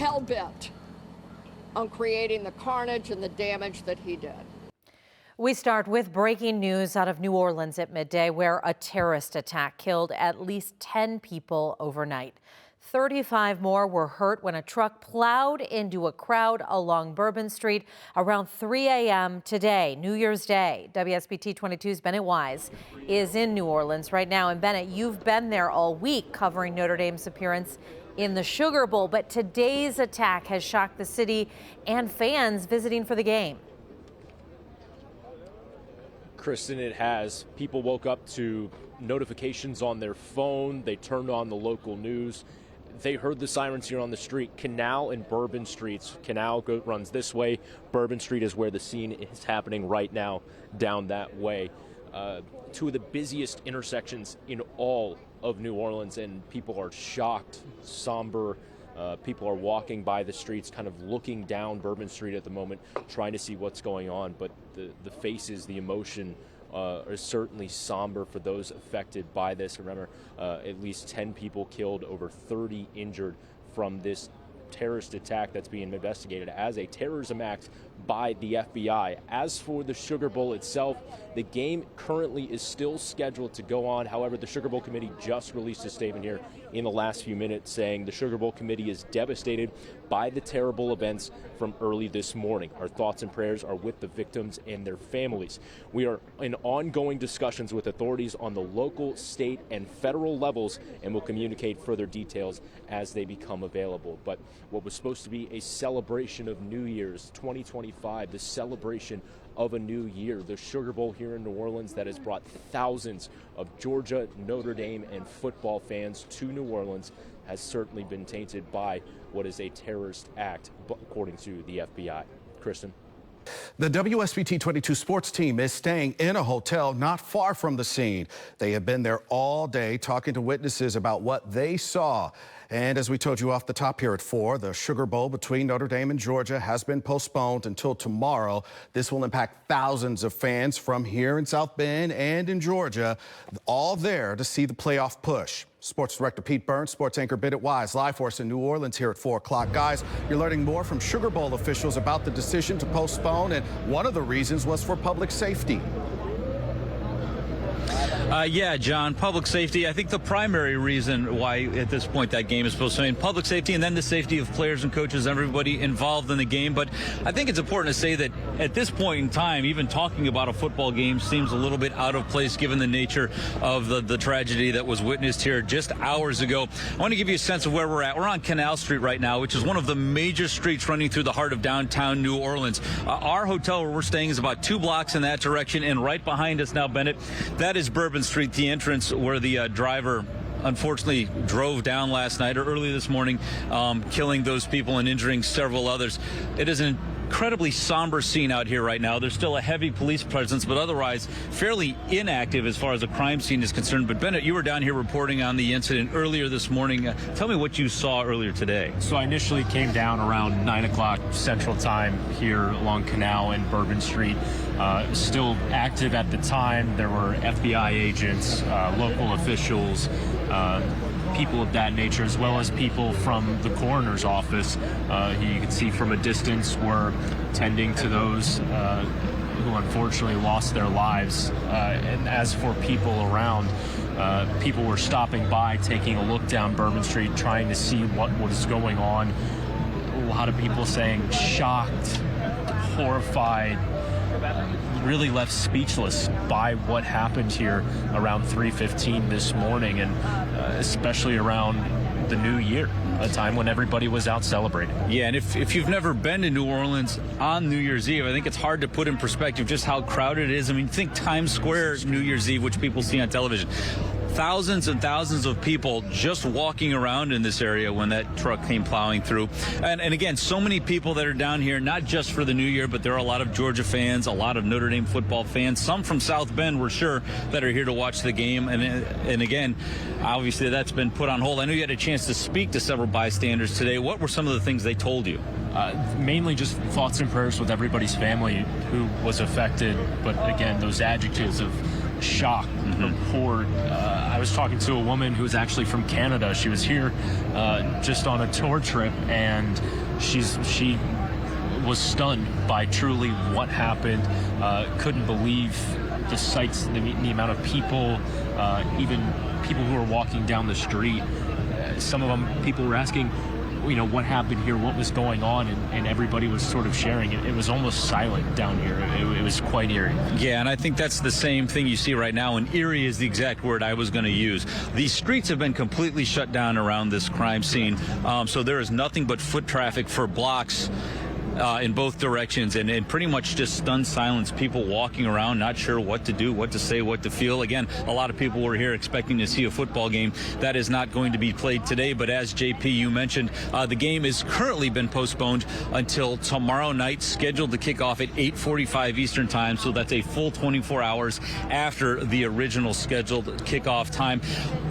hell-bent on creating the carnage and the damage that he did. We start with breaking news out of New Orleans at midday, where a terrorist attack killed at least 10 people overnight. 35 more were hurt when a truck plowed into a crowd along Bourbon Street around 3 a.m. today, New Year's Day. WSBT 22's Bennett Wise is in New Orleans right now. And Bennett, you've been there all week covering Notre Dame's appearance in the Sugar Bowl, but today's attack has shocked the city and fans visiting for the game. Kristen, it has. People woke up to notifications on their phone. They turned on the local news. They heard the sirens here on the street. Canal and Bourbon Streets. Canal runs this way. Bourbon Street is where the scene is happening right now, down that way. Two of the busiest intersections in all of New Orleans, and people are shocked, somber. People are walking by the streets, kind of looking down Bourbon Street at the moment, trying to see what's going on. But the faces, the emotion are certainly somber for those affected by this. Remember, at least 10 people killed, over 30 injured from this terrorist attack that's being investigated as a terrorism act by the FBI. As for the Sugar Bowl itself, the game currently is still scheduled to go on. However, the Sugar Bowl committee just released a statement here in the last few minutes saying the Sugar Bowl committee is devastated by the terrible events from early this morning. Our thoughts and prayers are with the victims and their families. We are in ongoing discussions with authorities on the local, state, and federal levels, and will communicate further details as they become available. But what was supposed to be a celebration of New Year's 2025, the celebration of a new year, the Sugar Bowl here in New Orleans that has brought thousands of Georgia, Notre Dame, and football fans to New Orleans, has certainly been tainted by what is a terrorist act, according to the FBI. Kristen? The WSBT 22 sports team is staying in a hotel not far from the scene. They have been there all day talking to witnesses about what they saw. And as we told you off the top here at 4, the Sugar Bowl between Notre Dame and Georgia has been postponed until tomorrow. This will impact thousands of fans from here in South Bend and in Georgia, all there to see the playoff push. Sports Director Pete Burns, sports anchor Bennett Wise, live for us in New Orleans here at 4 o'clock. Guys, you're learning more from Sugar Bowl officials about the decision to postpone, and one of the reasons was for public safety. Yeah, John, public safety. I think the primary reason why at this point that game is postponed, public safety, and then the safety of players and coaches, everybody involved in the game. But I think it's important to say that at this point in time, even talking about a football game seems a little bit out of place given the nature of the tragedy that was witnessed here just hours ago. I want to give you a sense of where we're at. We're on Canal Street right now, which is one of the major streets running through the heart of downtown New Orleans. Our hotel where we're staying is about 2 blocks in that direction, and right behind us now, Bennett, that is Bourbon Street, the entrance where the driver unfortunately drove down last night or early this morning, killing those people and injuring several others. It is an incredibly somber scene out here right now. There's still a heavy police presence, but otherwise fairly inactive as far as the crime scene is concerned. But Bennett, you were down here reporting on the incident earlier this morning. Tell me what you saw earlier today. So I initially came down around 9 o'clock Central Time here along Canal and Bourbon Street. Still active at the time. There were FBI agents, local officials, people of that nature, as well as people from the coroner's office. You can see from a distance were tending to those who unfortunately lost their lives. And as for people around, people were stopping by, taking a look down Bourbon Street, trying to see what was going on. A lot of people saying shocked, horrified, really left speechless by what happened here around 3:15 this morning, and especially around the new year, a time when everybody was out celebrating. Yeah, and if you've never been to New Orleans on New Year's Eve, I think it's hard to put in perspective just how crowded it is. I mean, think Times Square New Year's Eve, which people see on television. Thousands and thousands of people just walking around in this area when that truck came plowing through. And again, so many people that are down here, not just for the new year, but there are a lot of Georgia fans, a lot of Notre Dame football fans, some from South Bend, we're sure, that are here to watch the game. And again, obviously that's been put on hold. I know you had a chance to speak to several bystanders today. What were some of the things they told you? Mainly just thoughts and prayers with everybody's family who was affected. But again, those adjectives of shock, report, I was talking to a woman who was actually from Canada. She was here just on a tour trip, and she was stunned by truly what happened. Couldn't believe the sights, the amount of people, even people who were walking down the street. Some of them, people were asking, what happened here, what was going on, and everybody was sort of sharing it. It was almost silent down here. It was quite eerie. Yeah, and I think that's the same thing you see right now, and eerie is the exact word I was going to use. These streets have been completely shut down around this crime scene, so there is nothing but foot traffic for blocks in both directions, and pretty much just stunned silence, people walking around, not sure what to do, what to say, what to feel. Again, a lot of people were here expecting to see a football game. That is not going to be played today, but as JP, you mentioned, the game has currently been postponed until tomorrow night, scheduled to kick off at 8:45 Eastern time, so that's a full 24 hours after the original scheduled kickoff time.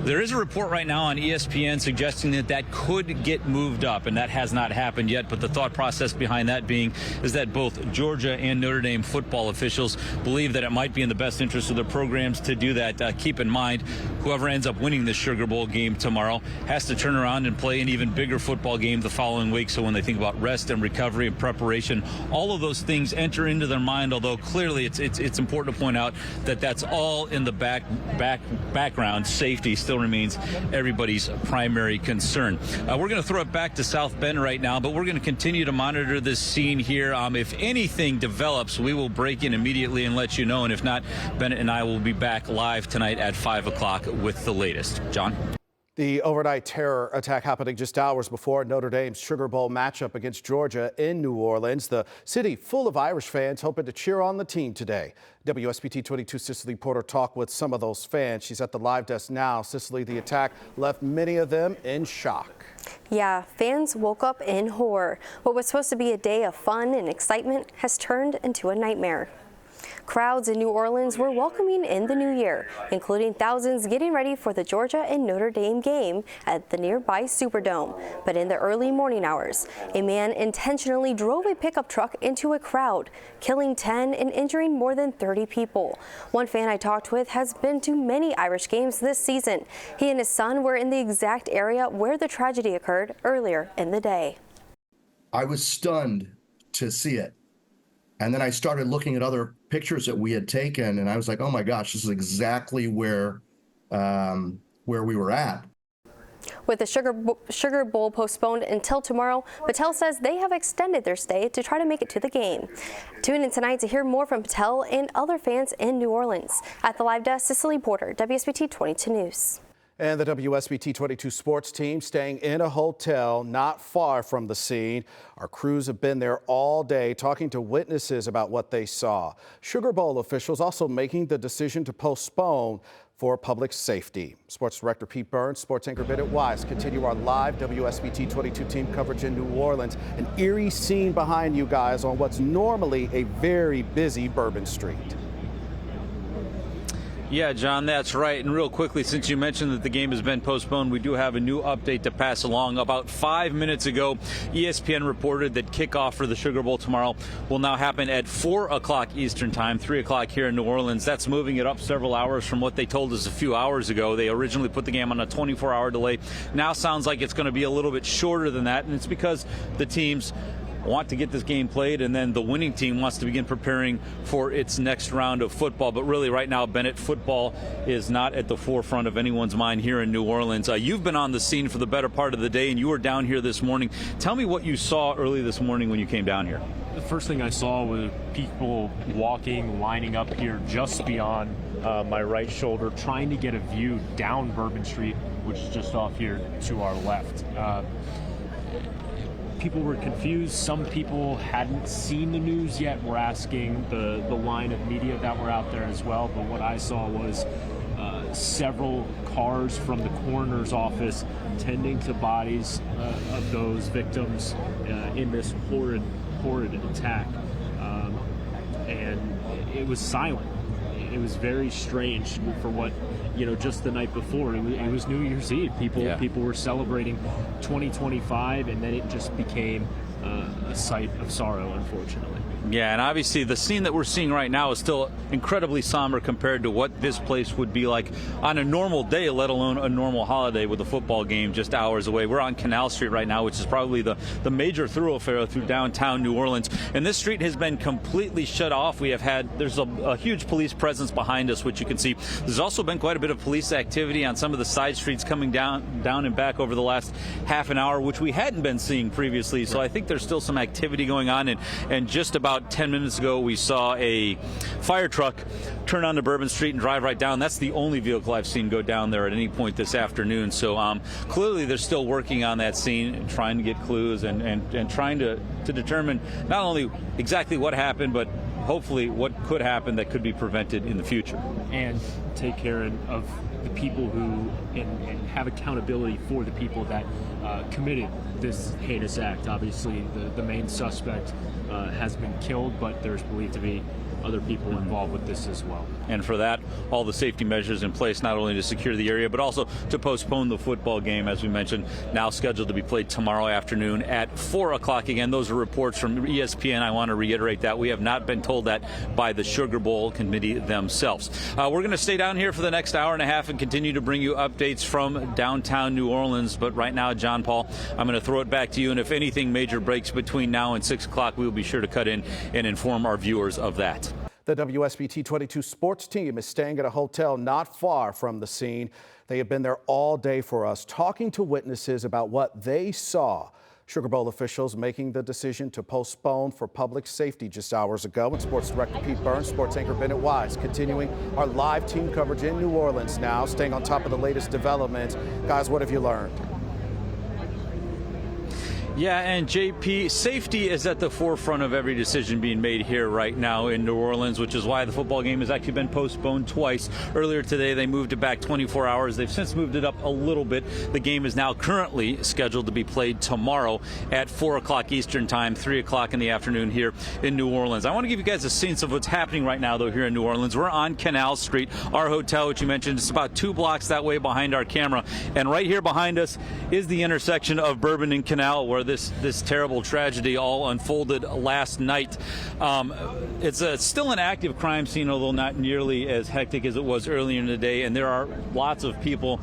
There is a report right now on ESPN suggesting that could get moved up, and that has not happened yet, but the thought process behind that being is that both Georgia and Notre Dame football officials believe that it might be in the best interest of their programs to do that. Keep in mind, whoever ends up winning the Sugar Bowl game tomorrow has to turn around and play an even bigger football game the following week. So when they think about rest and recovery and preparation, all of those things enter into their mind, although clearly it's important to point out that that's all in the background. Safety still remains everybody's primary concern. We're going to throw it back to South Bend right now, but we're going to continue to monitor this scene here. If anything develops, we will break in immediately and let you know. And if not, Bennett and I will be back live tonight at 5 o'clock with the latest. John? The overnight terror attack happening just hours before Notre Dame's Sugar Bowl matchup against Georgia in New Orleans. The city full of Irish fans hoping to cheer on the team today. WSBT 22 Cicely Porter talked with some of those fans. She's at the live desk now. Cicely, the attack left many of them in shock. Yeah, fans woke up in horror. What was supposed to be a day of fun and excitement has turned into a nightmare. Crowds in New Orleans were welcoming in the new year, including thousands getting ready for the Georgia and Notre Dame game at the nearby Superdome. But in the early morning hours, a man intentionally drove a pickup truck into a crowd, killing 10 and injuring more than 30 people. One fan I talked with has been to many Irish games this season. He and his son were in the exact area where the tragedy occurred earlier in the day. I was stunned to see it. And then I started looking at other pictures that we had taken, and I was like, oh my gosh, this is exactly where we were at. With the Sugar Bowl postponed until tomorrow, Patel says they have extended their stay to try to make it to the game. Tune in tonight to hear more from Patel and other fans in New Orleans. At the live desk, Cicely Porter, WSBT 22 News. And the WSBT 22 sports team staying in a hotel not far from the scene. Our crews have been there all day talking to witnesses about what they saw. Sugar Bowl officials also making the decision to postpone for public safety. Sports Director Pete Burns, sports anchor Bennett Wise continue our live WSBT 22 team coverage in New Orleans. An eerie scene behind you guys on what's normally a very busy Bourbon Street. Yeah, John, that's right. And real quickly, since you mentioned that the game has been postponed, we do have a new update to pass along. About 5 minutes ago, ESPN reported that kickoff for the Sugar Bowl tomorrow will now happen at 4 o'clock Eastern time, 3 o'clock here in New Orleans. That's moving it up several hours from what they told us a few hours ago. They originally put the game on a 24-hour delay. Now sounds like it's going to be a little bit shorter than that, and it's because the teams want to get this game played, and then the winning team wants to begin preparing for its next round of football. But really right now, Bennett, football is not at the forefront of anyone's mind here in New Orleans. You've been on the scene for the better part of the day, and you were down here this morning. Tell me what you saw early this morning when you came down here. The first thing I saw was people walking, lining up here just beyond my right shoulder, trying to get a view down Bourbon Street, which is just off here to our left. People were confused. Some people hadn't seen the news yet, were asking the line of media that were out there as well. But what I saw was several cars from the coroner's office tending to bodies of those victims in this horrid attack. And it was silent. It was very strange for what, just the night before. It was New Year's Eve. People were celebrating 2025, and then it just became a sight of sorrow, unfortunately. Yeah, and obviously the scene that we're seeing right now is still incredibly somber compared to what this place would be like on a normal day, let alone a normal holiday with a football game just hours away. We're on Canal Street right now, which is probably the major thoroughfare through downtown New Orleans. And this street has been completely shut off. There's a huge police presence behind us, which you can see. There's also been quite a bit of police activity on some of the side streets coming down and back over the last half an hour, which we hadn't been seeing previously. So I think there's still some activity going on. And just about 10 minutes ago, we saw a fire truck turn onto Bourbon Street and drive right down. That's the only vehicle I've seen go down there at any point this afternoon. So clearly they're still working on that scene and trying to get clues and trying to determine not only exactly what happened, but hopefully what could happen that could be prevented in the future. And take care of the people who and have accountability for the people that committed this heinous act. Obviously, the main suspect has been killed, but there's believed to be other people involved with this as well. And for that, all the safety measures in place, not only to secure the area, but also to postpone the football game, as we mentioned, now scheduled to be played tomorrow afternoon at 4 o'clock. Again, those are reports from ESPN. I want to reiterate that. We have not been told that by the Sugar Bowl committee themselves. We're going to stay down here for the next hour and a half and continue to bring you updates from downtown New Orleans. But right now, John Paul, I'm going to throw it back to you. And if anything major breaks between now and 6 o'clock, we will be sure to cut in and inform our viewers of that. The WSBT 22 sports team is staying at a hotel not far from the scene. They have been there all day for us, talking to witnesses about what they saw. Sugar Bowl officials making the decision to postpone for public safety just hours ago. And Sports Director Pete Burns, Sports Anchor Bennett Wise, continuing our live team coverage in New Orleans now, staying on top of the latest developments. Guys, what have you learned? Yeah, and JP, safety is at the forefront of every decision being made here right now in New Orleans, which is why the football game has actually been postponed twice. Earlier today, they moved it back 24 hours. They've since moved it up a little bit. The game is now currently scheduled to be played tomorrow at 4 o'clock Eastern time, 3 o'clock in the afternoon here in New Orleans. I want to give you guys a sense of what's happening right now, though, here in New Orleans. We're on Canal Street. Our hotel, which you mentioned, is about 2 blocks that way behind our camera. And right here behind us is the intersection of Bourbon and Canal, where this terrible tragedy all unfolded last night. It's still an active crime scene, although not nearly as hectic as it was earlier in the day, and there are lots of people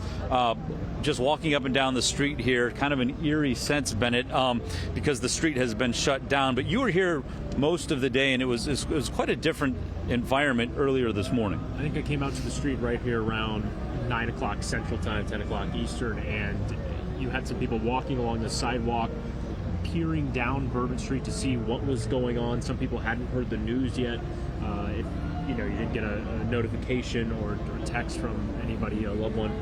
just walking up and down the street here, kind of an eerie sense, Bennett, because the street has been shut down. But you were here most of the day, and it was quite a different environment earlier this morning. I think I came out to the street right here around 9 o'clock Central Time, 10 o'clock Eastern, and you had some people walking along the sidewalk, peering down Bourbon Street to see what was going on. Some people hadn't heard the news yet. If you didn't get a notification or text from anybody, a loved one.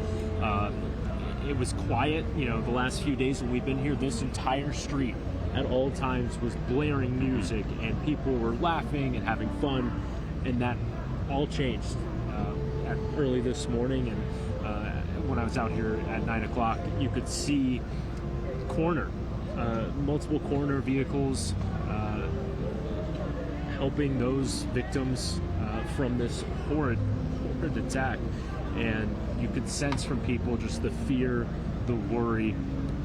It was quiet. The last few days when we've been here, this entire street at all times was blaring music, and people were laughing and having fun, and that all changed early this morning. And when I was out here at 9 o'clock, you could see multiple coroner vehicles helping those victims from this horrid attack. And you could sense from people just the fear, the worry,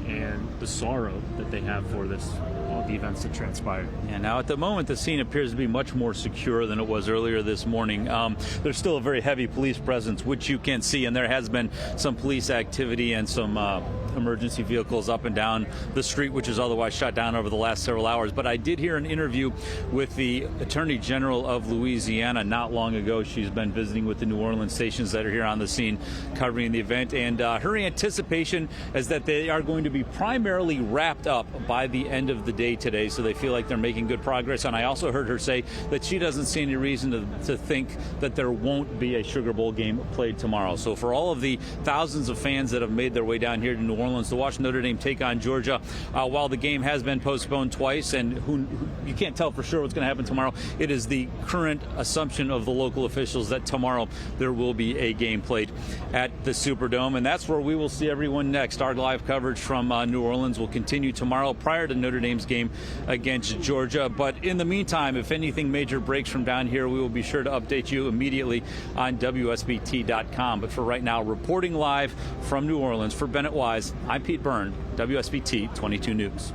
and the sorrow that they have for all the events that transpired. And now at the moment, the scene appears to be much more secure than it was earlier this morning. There's still a very heavy police presence, which you can see, and there has been some police activity and some emergency vehicles up and down the street, which is otherwise shut down over the last several hours. But I did hear an interview with the Attorney General of Louisiana not long ago. She's been visiting with the New Orleans stations that are here on the scene covering the event, and her anticipation is that they are going to be primarily wrapped up by the end of the day today, so they feel like they're making good progress. And I also heard her say that she doesn't see any reason to think that there won't be a Sugar Bowl game played tomorrow. So for all of the thousands of fans that have made their way down here to New Orleans to watch Notre Dame take on Georgia, while the game has been postponed twice, and you can't tell for sure what's going to happen tomorrow, it is the current assumption of the local officials that tomorrow there will be a game played at the Superdome, and that's where we will see everyone next. Our live coverage from New Orleans will continue tomorrow prior to Notre Dame's game against Georgia. But in the meantime, if anything major breaks from down here, we will be sure to update you immediately on WSBT.com. But for right now, reporting live from New Orleans for Bennett Wise, I'm Pete Byrne, WSBT 22 News.